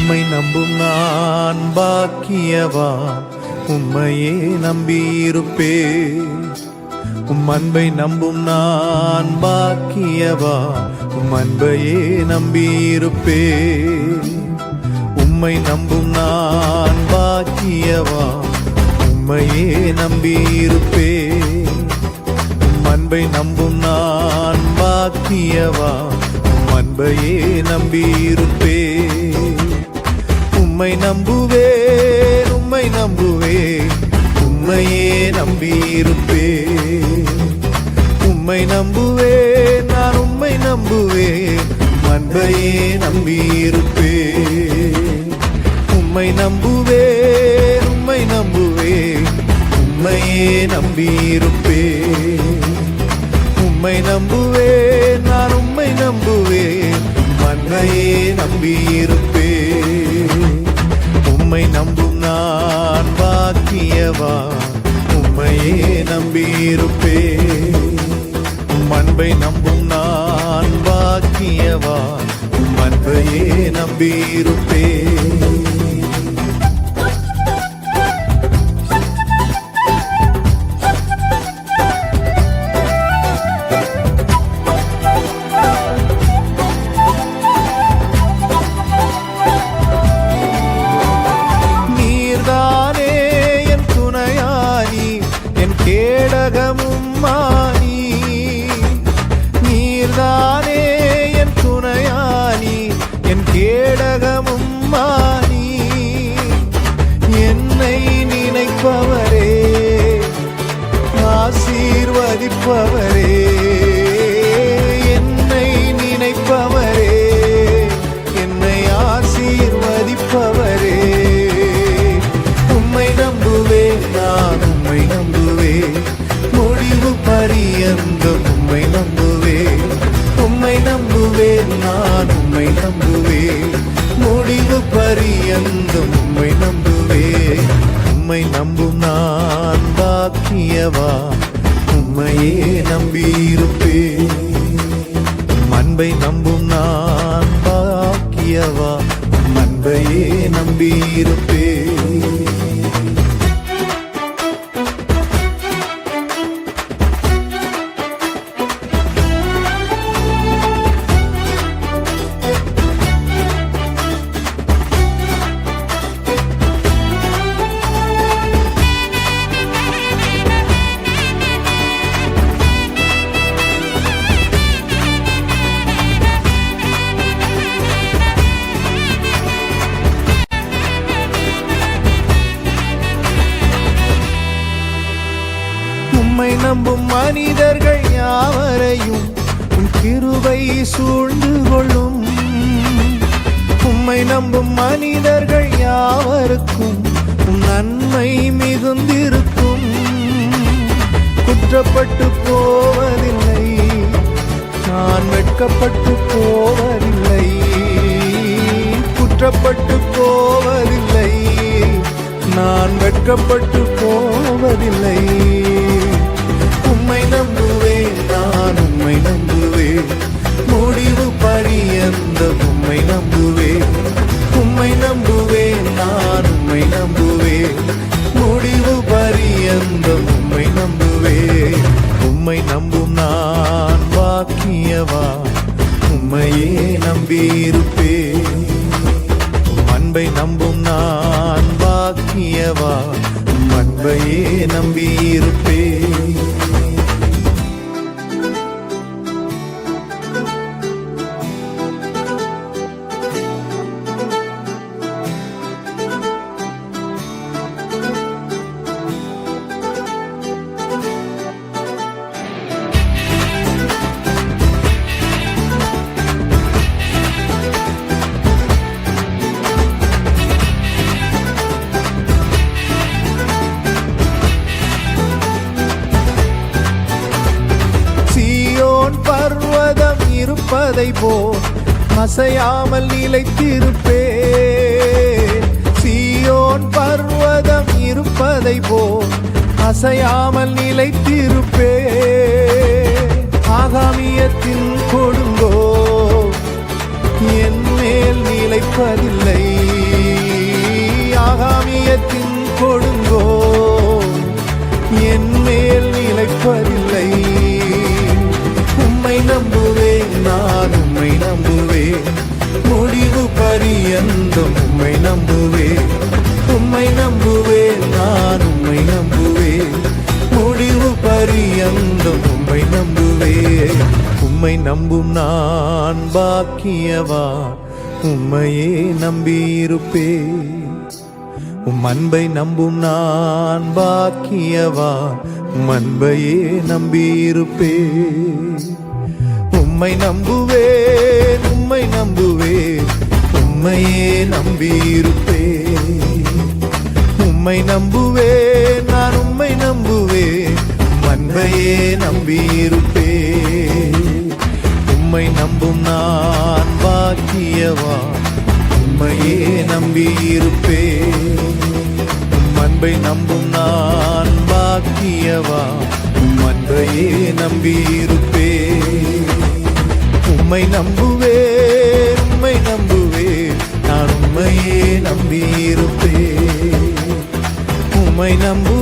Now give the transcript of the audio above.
உம்மை நம்பும் நான் பாக்கியவா, உம்மையே நம்பியிருப்பே. உம் அன்பை நம்பும் நான் பாக்கியவா, உம் அன்பையே நம்பியிருப்பே. உம்மை நம்பும் நான் பாக்கியவா, உம்மையே நம்பியிருப்பே. உம் அன்பை நம்பும் நான் பாக்கியவா, உம் அன்பையே நம்பியிருப்பே. உம்மை நம்புவேன், உம்மை நம்புவேன், உம்மையே நம்பியிருப்பே. உம்மை நம்புவேன், நான் உம்மை நம்புவேன், அன்பையே நம்பியிருப்பே. உம்மை நம்புவேன், உம்மை நம்புவேன், உம்மையே நம்பியிருப்பே. உம்மை நம்புவேன், நான் உம்மை நம்புவேன், அன்பையே நம்பியிருப்பே. உம்மை நம்பும் நான் பாக்கியவா, உம்மையே நம்பியிருப்பே. உம் அன்பை நம்பும் நான் பாக்கியவா, உம் அன்பையே நம்பியிருப்பே. கேடகமும் மானி, நீர்தானே என் துணையானி, என் கேடகமும் மானி. என்னை நினைப்பவரே, ஆசீர்வதிப்பவரே, என்னை நினைப்பவரே, என்னை ஆசீர்வதிப்பவரே. உம்மை நம்புவேன், நான் உம்மை நம்புவேன், முடிவு பரியந்தம் உம்மை நம்புவேன். உம்மை நம்புவேன், நான் உம்மை நம்புவேன், முடிவு பரியந்தம் உம்மை நம்புவேன். உம்மை நம்பும் நான் பாக்கியவா, உம்மையே நம்பியிருப்பேன். அன்பை நம்பும் நான் பாக்கியவா, அன்பையே நம்பியிருப்பேன். உம்மை நம்பும் மனிதர்கள் யாவரையும் உம் கிருபை சூழ்ந்து கொள்ளும். உம்மை நம்பும் மனிதர்கள் யாவருக்கும் உம் நன்மை மிகுந்திருக்கும். குற்றப்பட்டு போவதில்லை, நான் வெட்கப்பட்டு போவதில்லை. குற்றப்பட்டு போவதில்லை, நான் வெட்கப்பட்டு போவதில்லை. உம்மை நம்புவேன், நான் உம்மை நம்புவேன், முடிவு பரியந்த உம்மை நம்புவேன். உம்மை நம்புவேன், நான் உம்மை நம்புவேன், முடிவு பரியந்த உம்மை நம்புவேன். உம்மை நம்பும் நான் பாக்கியவா, உம்மையே நம்பியிருப்பேன். அன்பை நம்பும் நான் பாக்கியவா, அன்பையே நம்பியிருப்பேன். பர்வதம் இருப்பதை போல் அசையாமல் நிலைத்திருப்பேன். சீயோன் பர்வதம் இருப்பதை போல் அசையாமல் நிலைத்திருப்பேன். ஆகாமியத்தின் கொடுங்கோ என் மேல் நிலைப்பதில்லை. நம்பும் நான் பாக்கியவான், உம்மையே நம்பியிருப்பேன். உம் அன்பை நம்பும் நான் பாக்கியவான், உம் அன்பையே நம்பியிருப்பேன். உம்மை நம்புவேன், உம்மை நம்புவேன், உம்மையே நம்பியிருப்பேன். உம்மை நம்புவேன், நான் உம்மை நம்புவேன், உம் அன்பையே நம்பியிருப்பேன். உம்மை நம்பும் நான் பாக்கியவான், உம்மையே நம்பியிருப்பேன். உம் அன்பை நம்பும் நான் பாக்கியவான், உம் அன்பையே நம்பியிருப்பேன். உம்மை நம்புவேன், உம்மை நம்புவேன், நான் உம்மையே நம்பியிருப்பேன். உம்மை நம்பு